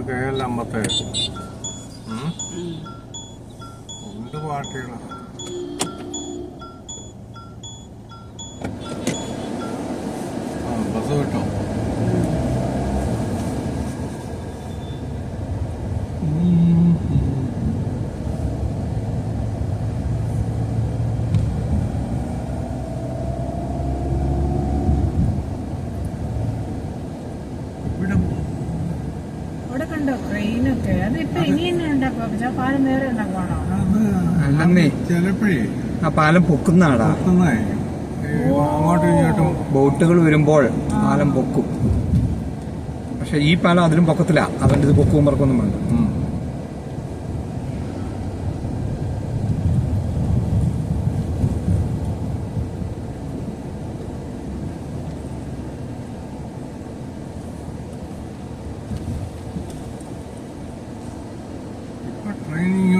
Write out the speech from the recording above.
KL57 എന്ത് പാർട്ടികളാണ്? Bus കിട്ടും. അവിടെ കണ്ടോ ട്രെയിനൊക്കെ? അതിപ്പോ ഇനി തന്നെ ഉണ്ടാക്കുക, പാലം വേറെ ഉണ്ടാക്കുവാണോ? അല്ലെന്നേ, ചിലപ്പോഴേ ആ പാലം പൊക്കുന്നതാടാ. അങ്ങോട്ടും ഇങ്ങോട്ടും ബോട്ടുകൾ വരുമ്പോൾ പാലം പൊക്കും. പക്ഷെ ഈ പാലം അതിലും പൊക്കത്തില്ല. അതുകൊണ്ട് ഇത് പൊക്കും പറക്കൊന്നും വേണ്ട. ട്രെയിനിങ്